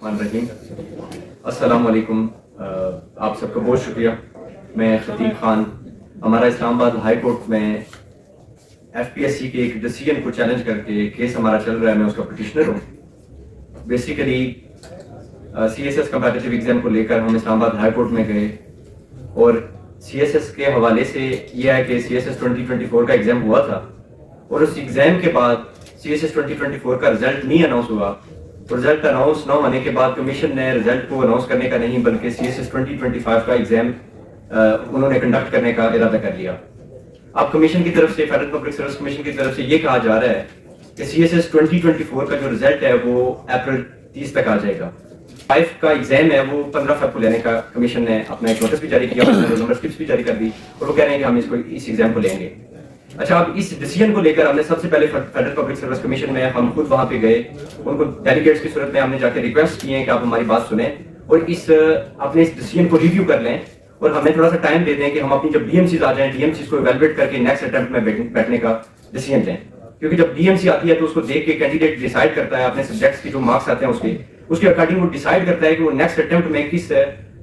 الرحمن الرحیم. السلام علیکم. آپ سب کا بہت شکریہ. میں خطیب خان, ہمارا اسلام آباد ہائی کورٹ میں ایف پی ایس سی کے ایک ڈیسیجن کو چیلنج کر کے کیس ہمارا چل رہا ہے. میں اس کا پٹیشنر ہوں. Basically C S S competitive exam کو لے کر ہم اسلام آباد ہائی کورٹ میں گئے اور سی ایس ایس کے حوالے سے یہ ہے کہ سی ایس ایس 2024 کا ایگزام ہوا تھا اور اس ایگزام کے بعد سی ایس ایس 2024 کا رزلٹ نہیں اناؤنس ہوا. رزلٹ اناؤنس نہ ہونے کے بعد کمیشن نے رزلٹ کو اناؤنس کرنے کا نہیں بلکہ سی ایس ایس 2025 کا ایگزام انہوں نے کنڈکٹ کرنے کا ارادہ کر لیا. اب کمیشن کی طرف سے, فیڈرل پبلک سروس کمیشن کی طرف سے یہ کہا جا رہا ہے کہ سی ایس ایس 2024 کا جو رزلٹ ہے وہ اپریل 30 تک آ جائے گا. 5 کا ایگزام ہے وہ 15 فیب کو لینے کا کمیشن نے اپنا ایک نوٹس بھی جاری کیا, نمبر سلپس بھی جاری کر دی اور وہ کہہ رہے ہیں کہ ہم اس ایگزام کو لیں گے. اچھا, اب اس ڈیسیجن کو لے کر ہم نے سب سے پہلے فیڈرل پبلک سروس کمیشن میں ہم خود وہاں پہ گئے. ان کو ڈیلیگیٹس کی صورت میں ہم نے جا کے ریکویسٹ کی ہیں کہ آپ ہماری بات سنیں اور اپنے اس ڈیسیجن کو ریویو کر لیں اور ہمیں تھوڑا سا ٹائم دے دیں کہ ہم اپنی جب ڈی ایم سیز آ جائیں, ڈی ایم سیز کو ایویلویٹ کر کے نیکسٹ اٹمپٹ میں بیٹھنے کا ڈیسیجن لیں. کیونکہ جب ڈی ایم سی آتی ہے تو اس کو دیکھ کے کینڈیڈیٹ ڈیسائیڈ کرتا ہے اپنے سبجیکٹس کے جو مارکس آتے ہیں اس کے اکارڈنگ وہ ڈیسائیڈ کرتا ہے کہ وہ نیکسٹ اٹمپٹ میں کس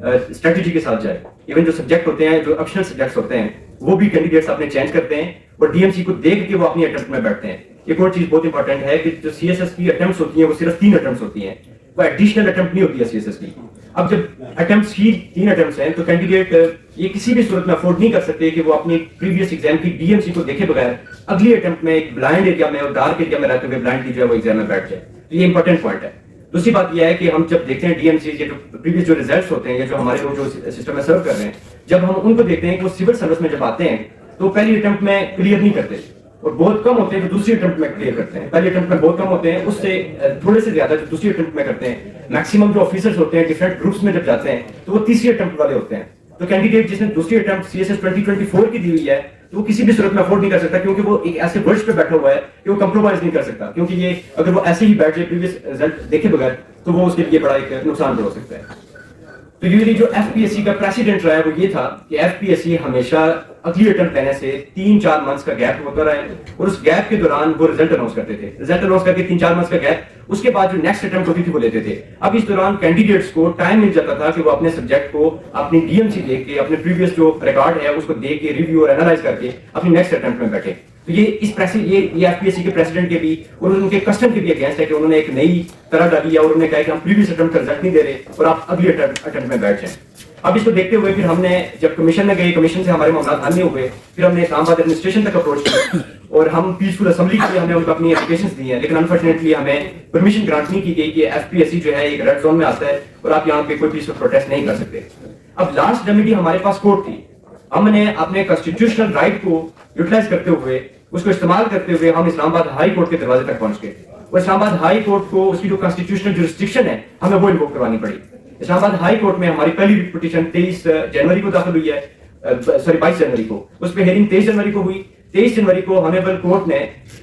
اسٹریٹجی کے ساتھ جائے. ایون جو سبجیکٹ ہوتے ہیں, جو آپشنل سبجیکٹس ہوتے ہیں, وہ بھی کینڈیڈیٹس اپنے چینج کرتے ہیں اور ڈی ایم سی کو دیکھ کے وہ اپنی اٹمپٹ میں بیٹھتے ہیں. ایک اور چیز بہت انپورٹنٹ ہے کہ جو سی ایس ایس کی اٹمپٹس ہوتی ہیں وہ صرف 3 اٹمپٹس ہوتی ہیں, وہ ایڈیشنل اٹمپٹ نہیں ہوتی ہے سی ایس ایس کی. اب جب اٹمپٹس ہی 3 اٹمپٹس ہیں تو کینڈیڈیٹ یہ کسی بھی صورت میں افورڈ نہیں کر سکتے کہ وہ اپنی پریویس ایگزام کی ڈی ایم سی کو دیکھے بغیر اگلی اٹمپٹ میں ایک بلائنڈ ایریا میں اور ڈارک ایریا میں رہتے ہوئے بلائنڈلی جو ہے وہ ایگزام میں بیٹھ جائے. تو یہ امپورٹنٹ پوائنٹ ہے. دوسری بات یہ ہے کہ ہم جب دیکھتے ہیں ڈی ایم سی یا جو پریویس جو ریزلٹس ہوتے ہیں یا جو ہمارے لوگ جو سسٹم میں سرو کر رہے ہیں, جب ہم ان کو دیکھتے ہیں کہ وہ سول سروس میں جب آتے ہیں تو پہلی اٹمپٹ میں کلیئر نہیں کرتے اور بہت کم ہوتے ہیں جو دوسری اٹمپٹ میں کلیئر کرتے ہیں. پہلی اٹمپٹ میں بہت کم ہوتے ہیں, اس سے تھوڑے سے زیادہ جو دوسری اٹمپٹ میں کرتے ہیں. میکسیمم جو آفیسرز ہوتے ہیں ڈفرینٹ گروپس میں جب جاتے ہیں تو وہ تیسری اٹمپٹ والے ہوتے ہیں. تو کینڈیڈیٹ جس نے دوسری اٹمپٹ سی ایس ایس 2024 کی دی ہوئی ہے تو وہ کسی بھی صورت میں افورڈ نہیں کر سکتا کیونکہ وہ ایک ایسے ورڈ پہ بیٹھا ہوا ہے کہ وہ کمپرومائز نہیں کر سکتا. کیونکہ یہ اگر وہ ایسے ہی بیٹھ جائے پریویس رزلٹ دیکھے بغیر تو وہ اس کے لیے بڑا ایک نقصان ہو سکتا ہے. تو یوزلی جو ایف پی ایس سی کا پریسیڈنٹ رہا ہے وہ یہ تھا کہ ایف پی ایس سی ہمیشہ اگلی اٹمپٹ لینے سے 3-4 منتھس کا گیپ ہوتا رہے اور اس گیپ کے دوران وہ رزلٹ اناؤنس کرتے تھے. رزلٹ اناؤنس کر کے 3-4 منتھس کا گیپ, اس کے بعد جو نیکسٹ اٹمپٹ ہوتی تھی وہ لیتے تھے. اب اس دوران کینڈیڈیٹس کو ٹائم مل جاتا تھا کہ وہ اپنے سبجیکٹ کو اپنی ڈی ایم سی دیکھ کے, اپنے پریویس جو ریکارڈ ہے اس کو دیکھ کے ریویو اور انالائز کر کے اپنی نیکسٹ اٹمپٹ میں بیٹھے. تو یہ ایف پی ایس سی کے پریسیڈنٹ کے بھی اور ان کے کسٹم کے بھی اگینسٹ ہے کہ انہوں نے ایک نئی طرح ڈالی ہے اور انہوں نے کہا کہ ہم پریویس اٹمپٹ کا رزلٹ نہیں دے رہے اور آپ اگلی اٹمپٹ میں بیٹھ جائیں. اب اس کو دیکھتے ہوئے پھر ہم نے جب کمیشن میں گئے, کمیشن سے ہمارے معاملات حل نہیں ہوئے, پھر ہم نے اسلام آباد ایڈمنسٹریشن تک اپروچ کیا اور ہم پیسفل اسمبلی کے لیے ہم نے ان کو اپنی اپلیکیشنز دی ہیں. لیکن انفارچونیٹلی ہمیں پرمیشن گرانٹ نہیں کی گئی کہ ایف پی ایس سی جو ہے ایک ریڈ زون میں آتا ہے اور آپ یہاں پہ کوئی پیسفل پروٹیسٹ نہیں کر سکتے. اب لاسٹ ریمیڈی ہمارے پاس کورٹ تھی. ہم نے اپنے کانسٹیٹیوشنل رائٹ کو یوٹیلائز کرتے ہوئے, اس کو استعمال کرتے ہوئے ہم اسلام آباد ہائی کورٹ کے دروازے تک پہنچ گئے اور اسلام آباد ہائی کورٹ کو اس کی جو کانسٹیٹیوشنل جو ریسٹرکشن ہے ہمیں وہ انووک کروانی پڑی. اسلام آباد ہائی کورٹ میں ہماری پہلی پٹیشن 23 جنوری کو داخل ہوئی ہے, 22 جنوری کو. اس پہ ہیئرنگ 23 جنوری کو ہوئی. 23 جنوری کو آنریبل کورٹ نے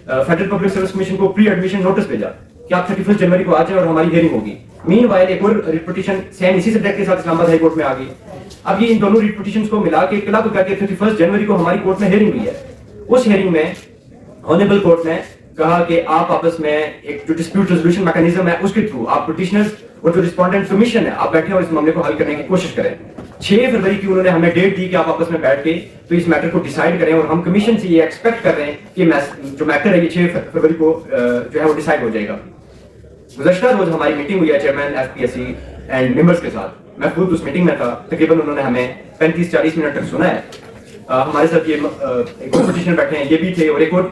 فیڈرل پبلک سروس کمیشن کو پری ایڈمیشن نوٹس بھیجا کہ آپ 31 جنوری کو آ جائیں اور ہماری ہیئرنگ ہوگی. مین وائل ایک اور پٹیشن سیم اسی سبجیکٹ کے ساتھ اسلام آباد ہائی کورٹ میں آ گئی. اب یہ ان دونوں پٹیشنز کو ملا کے کلب کر کے 31 جنوری کو ہماری کورٹ میں ہیئرنگ ہوئی ہے. اس ہیئرنگ میں آنریبل کورٹ نے کہا کہ آپ آپس میں ایک جو ڈسپیوٹ ریزولوشن میکانزم ہے اس کے تھرو آپ پٹیشنرز اور جو رسپونڈنٹ کمیشن ہے آپ بیٹھے اور اس معاملے کو حل کرنے کی کوشش کریں. 6 فروری کی انہوں نے ہمیں ڈیٹ دی کہ آپ آپس میں بیٹھ کے تو اس میٹر کو ڈیسائیڈ کریں اور ہم کمیشن سے یہ ایکسپیکٹ کر رہے ہیں کہ جو میٹر ہے یہ 6 فروری کو جو ہے وہ ڈیسائیڈ ہو جائے گا. گزشتہ روز ہماری میٹنگ ہوئی ہے chairman F P S C and members کے ساتھ. میں خود اس میٹنگ میں تھا. تقریباً انہوں نے ہمیں 35-40 منٹ تک سنا ہے. ہمارے ساتھ یہ ایک اور پٹیشنر بیٹھے ہیں, یہ بھی تھے, اور ایک اور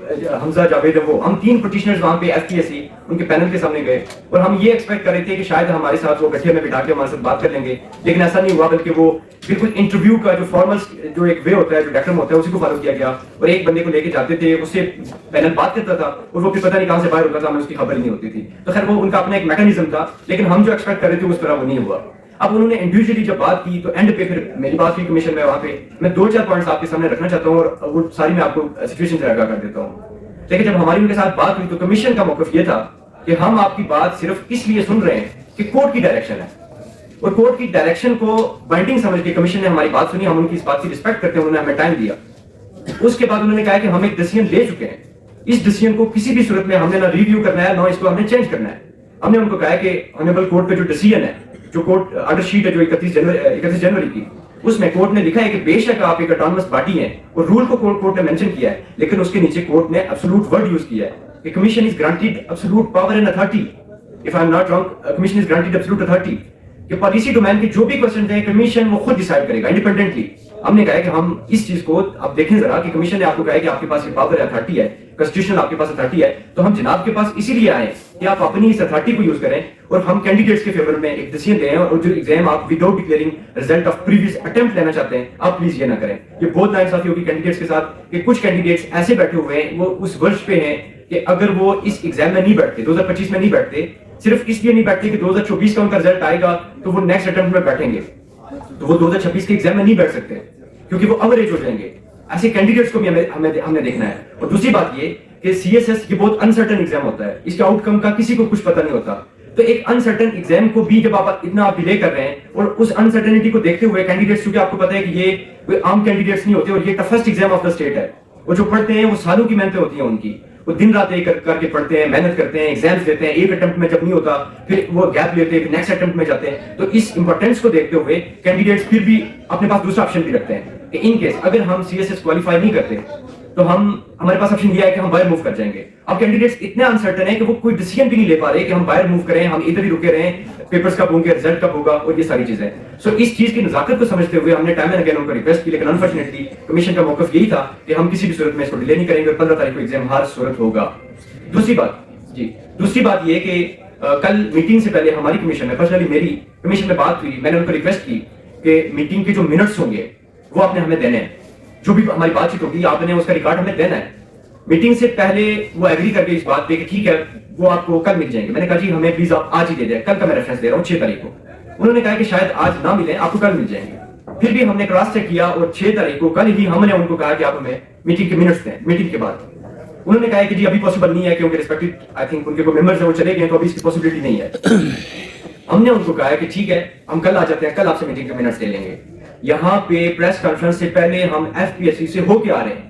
حمزہ جاوید ہے وہ. ہم 3 پٹیشنرز وہاں پہ ایف پی ایس سی ان کے پینل کے سامنے گئے اور ہم یہ ایکسپیکٹ کر رہے تھے کہ شاید ہمارے ساتھ وہ گٹھیا میں بٹھا کے ہمارے ساتھ بات کر لیں گے, لیکن ایسا نہیں ہوا. بلکہ وہ بالکل انٹرویو کا جو فارمل جو ایک وے ہوتا ہے, جو ڈیکرم ہوتا ہے, اسی کو فالو کیا گیا اور ایک بندے کو لے کے جاتے تھے, اس سے پینل بات کرتا تھا اور وہ پھر پتہ نہیں کہاں سے باہر ہوتا تھا, ہمیں اس کی خبر ہی نہیں ہوتی تھی. تو خیر وہ ان کا اپنا ایک میکانزم تھا, لیکن ہم جو ایکسپیکٹ کر رہے تھے اس طرح وہ نہیں ہوا. اب انہوں نے انڈیویجولی جب بات کی تو اینڈ پہ پھر میری بات ہوئی کمیشن میں. وہاں پہ میں 2-4 پوائنٹس آپ کے سامنے رکھنا چاہتا ہوں اور وہ ساری میں آپ کو سچویشن سے آگاہ کر دیتا ہوں. لیکن جب ہماری ان کے ساتھ بات ہوئی تو کمیشن کا موقف یہ تھا کہ ہم آپ کی بات صرف اس لیے سن رہے ہیں کہ کورٹ کی ڈائریکشن ہے اور کورٹ کی ڈائریکشن کو بائنڈنگ سمجھ کے کمیشن نے ہماری بات سنی. ہم ان کی اس بات کی رسپیکٹ کرتے ہیں, انہوں نے ہمیں ٹائم دیا. اس کے بعد انہوں نے کہا کہ ہم ایک ڈیسیژن لے چکے ہیں, اس ڈیسیژن کو کسی بھی صورت میں ہم نے نہ ریویو کرنا ہے نہ اس کو ہم نے چینج کرنا ہے. ہم نے ان کو کہا کہ آنریبل کورٹ کا جو ڈیسیژن ہے, جو کورٹ آرڈر شیٹ ہے جو 31 جنوری کی, اس میں کورٹ نے لکھا ہے کہ بے شک آپ ایک اٹانومس باڈی ہیں, اور رول کو کورٹ نے مینشن کیا ہے, لیکن اس کے نیچے کورٹ نے ایبسولوٹ ورڈ یوز کیا ہے کہ commission is granted absolute power and authority. If I am not wrong, commission is granted absolute authority, کہ پالیسی ڈومین کے جو بھی کوسچن ہیں کمیشن وہ خود ڈیسائیڈ کرے گا انڈیپینڈنٹلی. ہم نے کہا ہے کہ ہم اس چیز کو آپ دیکھیں ذرا کہ کمیشن نے آپ کو کہا ہے کہ آپ کے پاس یہ پاور ہے, اتھارٹی ہے, کنسٹیٹیوشنل آپ کے پاس اتھارٹی ہے, تو ہم جناب کے پاس اسی لیے آئے کہ آپ اپنی اس اتھارٹی کو یوز کریں اور ہم کینڈیڈیٹس کے فیور میں ایک ڈیسیژن دیں, اور جو ایگزام آپ without declaring result of previous attempt لینا چاہتے ہیں آپ پلیز یہ نہ کریں. یہ بہت ناانصافی ہوگی کینڈیڈیٹس کے ساتھ کہ کچھ کینڈیڈیٹس ایسے بیٹھے ہوئے ہیں, وہ اس ورش پہ ہیں کہ اگر وہ اس ایگزام میں نہیں بیٹھتے, 2025 میں نہیں بیٹھتے, صرف اس لیے نہیں بیٹھتے کہ 2024 کا ان کا رزلٹ آئے گا تو وہ نیکسٹ اٹمپٹ میں بیٹھیں گے, تو وہ 2026 کے ایگزام میں نہیں بیٹھ سکتے کیونکہ وہ اوریج ہو جائیں گے. ایسے کینڈیڈیٹس کو بھی ہم نے دیکھنا ہے. اور دوسری بات یہ کہ سی ایس ایس یہ بہت انسرٹن ایگزام ہوتا ہے, اس کے آؤٹ کم کا کسی کو کچھ پتہ نہیں ہوتا, تو ایک انسرٹن ایگزام کو بھی جب آپ اتنا آپ ڈیلے کر رہے ہیں, اور اس انسرٹنٹی کو دیکھتے ہوئے کینڈیڈیٹس, کیونکہ آپ کو پتہ ہے کہ یہ کوئی عام کینڈیڈیٹس نہیں ہوتے, اور یہ toughest exam of the state ہے, اور جو پڑھتے ہیں وہ سالوں کی محنتیں ہوتی ہیں ان کی, وہ دن رات ایک کر کے پڑھتے ہیں, محنت کرتے ہیں, ایگزامس دیتے ہیں, ایک اٹمپٹ میں جب نہیں ہوتا پھر وہ گیپ لیتے ہیں, پھر نیکسٹ اٹمپٹ میں جاتے ہیں. تو اس امپورٹینس کو دیکھتے ہوئے کینڈیڈیٹس پھر بھی اپنے پاس دوسرا آپشن بھی رکھتے ہیں کہ ان کیس اگر ہم سی ایس ایس کوالیفائی نہیں کرتے تو ہمارے پاس آپشن یہ ہے کہ ہم باہر موو کر جائیں گے. اب کینڈیڈیٹس اتنے انسرٹن ہیں کہ وہ کوئی ڈیسیژن بھی نہیں لے پا رہے کہ ہم باہر موو کریں, ہم ادھر ہی رکے رہیں, پیپرز کب ہوں گے, رزلٹ کب ہوگا, اور یہ ساری چیزیں. سو اس چیز کی نزاکت کو سمجھتے ہوئے ہم نے ٹائم اینڈ اگین ان کو ریکویسٹ کی, لیکن انفارچونیٹلی کمیشن کا موقف یہی تھا کہ ہم کسی بھی صورت میں اس کو ڈیلے نہیں کریں گے, اور 15 تاریخ کو ایگزام ہر صورت ہوگا. دوسری بات یہ کہ کل میٹنگ سے پہلے ہماری کمیشن میں, پرسنلی میری کمیشن میں بات ہوئی, میں نے ان کو ریکویسٹ کی کہ میٹنگ کے جو منٹس ہوں گے وہ آپ نے ہمیں دینے ہیں, جو بھی ہماری بات چیت ہوگی آپ نے اس کا ریکارڈ ہمیں دینا ہے. میٹنگ سے پہلے وہ ایگری کر کے اس بات پہ کہ ٹھیک ہے وہ آپ کو کل مل جائیں گے. میں نے کہا جی ہمیں پلیز آپ آج ہی دے دیں, کل کا میں ریفرنس دے رہا ہوں 6 تاریخ کو. انہوں نے کہا کہ شاید آج نہ ملیں, آپ کو کل مل جائیں گے. پھر بھی ہم نے کراس چیک کیا اور 6 تاریخ کو کل ہی ہم نے ان کو کہا کہ آپ ہمیں میٹنگ کے منٹس دیں. میٹنگ کے بعد انہوں نے کہا کہ جی ابھی پاسبل نہیں ہے کیونکہ ریسپیکٹڈ آئی تھنک ان کے کوئی ممبرز ہیں وہ چلے گئے, تو ابھی اس کی پاسبلٹی نہیں ہے. ہم نے ان کو کہا کہ ٹھیک ہے ہم کل آ جاتے ہیں, کل آپ سے میٹنگ کے منٹس لے لیں گے. یہاں پہ پریس کانفرنس سے پہلے ہم ایف پی ایس سی سے ہو کے آ رہے ہیں,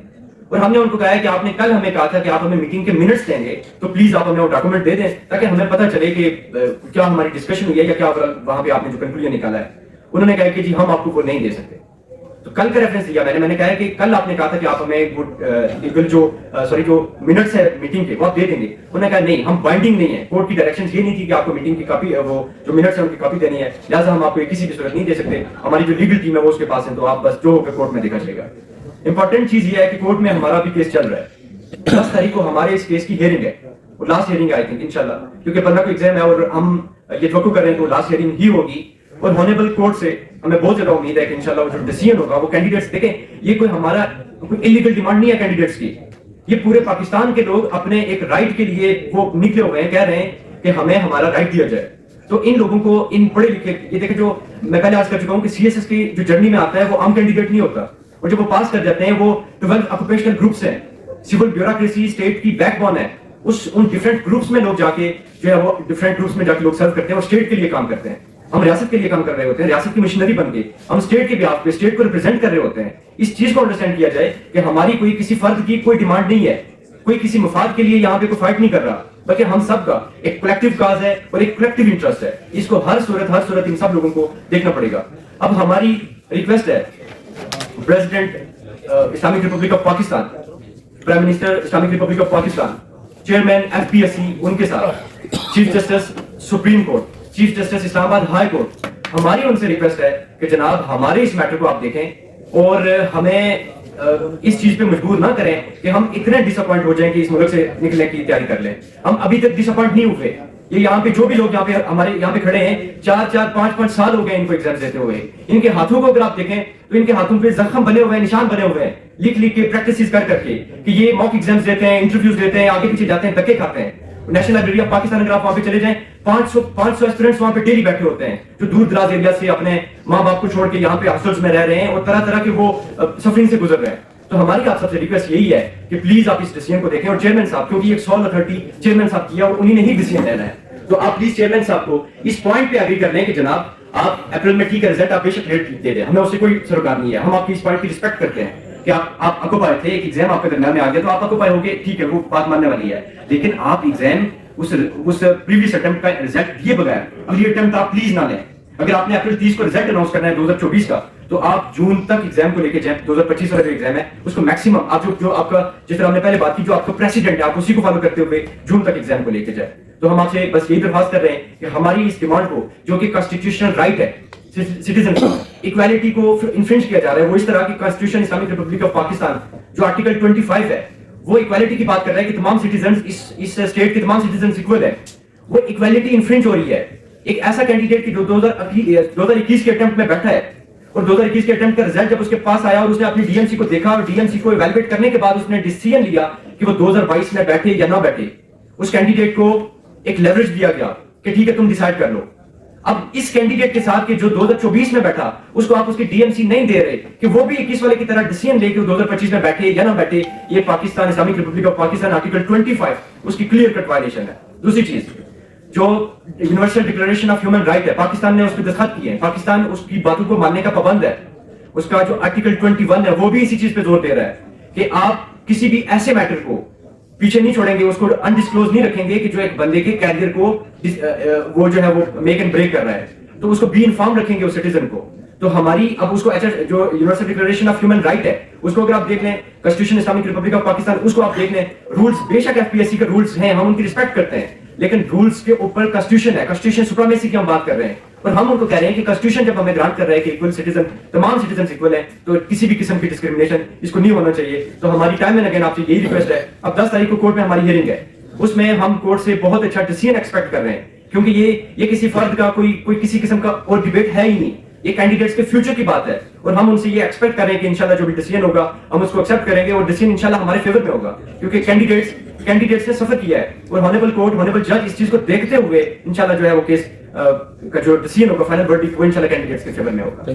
اور ہم نے ان کو کہا ہے کہ آپ نے کل ہمیں کہا تھا کہ آپ ہمیں میٹنگ کے منٹس دیں گے, تو پلیز آپ ہمیں وہ ڈاکومنٹ دے دیں تاکہ ہمیں پتہ چلے کہ کیا ہماری ڈسکشن ہوئی ہے یا کیا وہاں پہ آپ نے جو کنکلوژن نکالا ہے. انہوں نے کہا کہ جی ہم آپ کو وہ نہیں دے سکتے. تو کل کا ریفرنس دیا میں نے کہا کہ کل آپ نے کہا تھا کہ آپ ہمیں جو منٹس ہے میٹنگ کے وہ آپ دے دیں گے. انہوں نے کہا نہیں, ہم بائنڈنگ نہیں ہے, کورٹ کی ڈائریکشن یہ نہیں تھی کہ آپ کو میٹنگ کی کاپی, وہ جو منٹس ہیں ان کی کاپی دینی ہے, لہٰذا ہم آپ کو کسی بھی صورت نہیں دے سکتے. ہماری جو لیگل ٹیم ہے وہ اس کے پاس ہے, تو آپ بس جو ہوگا کورٹ میں دیکھا جائے گا. امپورٹنٹ چیز یہ ہے کہ کورٹ میں ہمارا بھی کیس چل رہا ہے. 10 تاریخ کو ہمارے اس کیس کی ہیئرنگ ہے, اور لاسٹ ہیئرنگ آئی تھنک انشاءاللہ, کیونکہ 15 کو ایگزام ہے اور ہم یہ توقع کر رہے ہیں تو لاسٹ ہیئرنگ ہی ہوگی. اور ہانیبل کورٹ سے ہمیں بہت زیادہ امید ہے کہ انشاءاللہ وہ جو ڈیسیژن ہوگا وہ کینڈیڈیٹس دیکھیں, یہ کوئی ہمارا کوئی انلیگل ڈیمانڈ نہیں ہے کینڈیڈیٹس کی. یہ پورے پاکستان کے لوگ اپنے ایک رائٹ کے لیے وہ نکلے ہوئے ہیں, کہہ رہے ہیں کہ ہمیں ہمارا رائٹ دیا جائے. تو ان لوگوں کو, ان پڑھے لکھے, یہ دیکھیں جو میں پہلے آج کر چکا ہوں کہ سی ایس ایس کی جو جرنی میں آتا ہے وہ عام کینڈیڈیٹ نہیں ہوتا, اور جب وہ پاس کر جاتے ہیں وہ 12 آکوپیشنل گروپس ہیں, سول بیوروکریسی اسٹیٹ کی بیک بون ہے. ان ڈفرینٹ گروپس میں لوگ جا کے جو ہے وہ ڈفرینٹ گروپس میں جا کے لوگ سرو کرتے ہیں اور اسٹیٹ کے لیے کام کرتے ہیں. ہم ریاست کے لیے کام کر رہے ہوتے ہیں, ریاست کی مشینری بن کے ہم اسٹیٹ کے بیہاف پہ اسٹیٹ کو ریپرزینٹ کر رہے ہوتے ہیں. اس چیز کو انڈرسٹینڈ کیا جائے کہ ہماری کوئی کسی فرد کی کوئی ڈیمانڈ نہیں ہے, کوئی کسی مفاد کے لیے یہاں پہ کوئی فائٹ نہیں کر رہا, بلکہ ہم سب کا ایک کلیکٹیو کاز ہے اور ایک کلیکٹیو انٹرسٹ ہے. اس کو ہر صورت ان سب لوگوں کو دیکھنا پڑے گا. اب ہماری ریکویسٹ ہے president Islamic republic of Pakistan, prime minister Islamic republic of Pakistan, chairman F P S C, ان کے ساتھ chief justice supreme court, chief justice Islamabad high court, ہماری ان سے ریکویسٹ ہے کہ جناب ہمارے اس میٹر کو آپ دیکھیں اور ہمیں اس چیز پہ مجبور نہ کریں کہ ہم اتنے ڈس اپوائنٹ ہو جائیں کہ اس ملک سے نکلنے کی تیاری کر لیں. ہم ابھی تک ڈس اپوائنٹ نہیں ہوئے. یہ یہاں پہ جو بھی لوگ ہمارے یہاں پہ کھڑے ہیں 4-5 سال ہو گئے ان کو ایگزام دیتے ہوئے. ان کے ہاتھوں کو اگر آپ دیکھیں تو ان کے ہاتھوں پہ زخم بنے ہوئے ہیں, نشان بنے ہوئے ہیں, لکھ کے پریکٹسز کر کے کہ یہ موک ایگزامز دیتے ہیں, انٹرویوز دیتے ہیں, آگے پیچھے جاتے ہیں, دھکے کھاتے ہیں. نیشنل لائبریری آف پاکستان اگر آپ وہاں پہ چلے جائیں 500 اسٹوڈنٹس وہاں پہ ڈیلی بیٹھے ہوتے ہیں جو دور دراز ایریا سے اپنے ماں باپ کو چھوڑ کے یہاں پہ ہاسٹلز میں رہ رہے ہیں اور طرح طرح کے وہ سفرنگ سے گزر رہے ہیں. تو ہماری آپ سب سے ریکویسٹ یہی ہے کہ پلیز آپ اس ڈیسیژن کو دیکھیں, اور چیئرمین صاحب, کیونکہ یہ 100 اتھارٹی چیئرمین صاحب کیا اور انہی نے ہی ڈیسیژن لینا ہے, تو آپ پلیز چیئرمین صاحب کو اس پوائنٹ پہ اگری کر لیں کہ جناب آپ اپریل میں ٹھیک ہے رزلٹ آپ بے شک لیٹ دے دیں, ہمیں اس سے کوئی سروکار نہیں ہے. ہم آپ کی اس پوائنٹ کی رسپیکٹ کرتے ہیں کہ آپ اکوپائے تھے, ایک ایگزام آپ کے درمیان میں آ گیا تو آپ اکوپائے ہو گئے, ٹھیک ہے وہ بات ماننے والی ہے, لیکن آپ ایگزام اس پریویس اٹمپٹ کا رزلٹ دیے بغیر اگلی اٹمپٹ آپ پلیز نہ لیں. اگر آپ نے اپریل 30 کو رزلٹ اناؤنس کرنا ہے 2024 کا, تو آپ جون تک ایگزام کو لے کے جائیں. 2025 والا جو ایگزام ہے اس کو میکسیمم آپ جو آپ کا, جس طرح ہم نے پہلے بات کی, جو آپ کا پریسیڈنٹ ہے آپ اسی کو فالو کرتے ہوئے جون تک ایگزام کو لے کے جائیں. تو ہم آپ سے بس یہی درخواست کر رہے ہیں کہ ہماری اس ڈیمانڈ کو, جو کہ کانسٹیٹیوشنل رائٹ ہے سٹیزن کا, ایکویلٹی کو انفرنج کیا جا رہا ہے. وہ اس طرح کی constitution Islamic republic of Pakistan جو آرٹیکل 25 ہے وہ ایکویلٹی کی بات کر رہا ہے کہ تمام سٹیزنز اس اسٹیٹ کے تمام سٹیزنز ایکول ہیں. وہ ایکویلٹی انفرنج ہو رہی ہے. ایک ایسا کینڈیڈیٹ کی جو 2021 کے اٹمپٹ میں بیٹھا ہے اور 2021 کے اٹمپٹ کا رزلٹ جب اس کے پاس آیا اور اس نے اپنی ڈی ایم سی کو دیکھا اور ڈی ایم سی کو ایویلویٹ کرنے کے بعد اس نے ڈیسیژن لیا کہ وہ 2022 میں بیٹھے یا نہ بیٹھے, اس کینڈیڈیٹ کو ایک لیوریج دیا گیا کہ ٹھیک ہے تم ڈیسائیڈ کر لو. اب اس کینڈیڈیٹ کے ساتھ کہ جو 2024 میں بیٹھا اس کو آپ اس کی ڈی ایم سی نہیں دے رہے کہ وہ بھی 21 والے کی طرح ڈیسیژن لے کے 2025 میں بیٹھے یا نہ بیٹھے. یہ Pakistan Islamic republic of Pakistan article 25 اس کی کلیئر کٹ وائلیشن ہے. دوسری چیز, جو universal declaration of human right ہے, پاکستان نے اس پہ دستخط کیے ہیں, پاکستان اس کی باتوں کو ماننے کا پابند ہے. اس کا جو آرٹیکل 21 ہے وہ بھی اسی چیز پہ زور دے رہا ہے کہ آپ کسی بھی ایسے میٹر کو پیچھے نہیں چھوڑیں گے, اس کو انڈسکلوز نہیں رکھیں گے کہ جو ایک بندے کے کیریئر کو وہ جو ہے وہ میک اینڈ بریک کر رہا ہے, تو اس کو بی انفارم رکھیں گے اس سٹیزن کو. تو ہماری اب اس کو جو universal declaration of human right ہے اس کو اگر آپ دیکھ لیں, constitution Islamic republic of Pakistan اس کو آپ دیکھ لیں, رولز بے شک ایف پی ایس سی کے رولز ہیں, ہم ان کی رسپیکٹ کرتے ہیں, لیکن رولز کے اوپر کانسٹیٹیوشن ہے, کانسٹیٹیوشن سپریمیسی کی ہم بات کر رہے ہیں. اور ہم ان کو کہہ رہے ہیں کہ کانسٹیٹیوشن جب ہمیں گرانٹ کر رہا ہے کہ ایکول سٹیزن, تمام سٹیزنز ایکول ہیں, تو کسی بھی قسم کی ڈسکریمنیشن اس کو نہیں ہونا چاہیے. تو ہماری ٹائم اینڈ اگین آپ سے یہی ریکویسٹ ہے. اب 10 تاریخ کو کورٹ میں ہماری ہیئرنگ ہے, اس میں ہم کورٹ سے بہت اچھا ڈیسیژن ایکسپیکٹ کر رہے ہیں, کیونکہ یہ کسی فرد کا کوئی کسی قسم کا اور ڈیبیٹ ہے ہی نہیں, یہ کینڈیڈیٹس کے فیوچر کی بات ہے. اور ہم ان سے یہ ایکسپیکٹ کر رہے ہیں کہ انشاءاللہ جو بھی ڈیسیژن ہوگا ہم اس کو ایکسپٹ کریں گے, اور ڈیسیژن انشاءاللہ ہمارے فیور میں ہوگا, کیونکہ کینڈیڈیٹس نے سفر کیا ہے, اور ہانیبل کورٹ, ہانیبل جج اس چیز کو دیکھتے ہوئے انشاءاللہ جو ہے وہ کیس کا جو ڈیسیژن ہوگا, فائنل ورڈکٹ وہ انشاءاللہ کینڈیڈیٹس کے فیور میں ہوگا.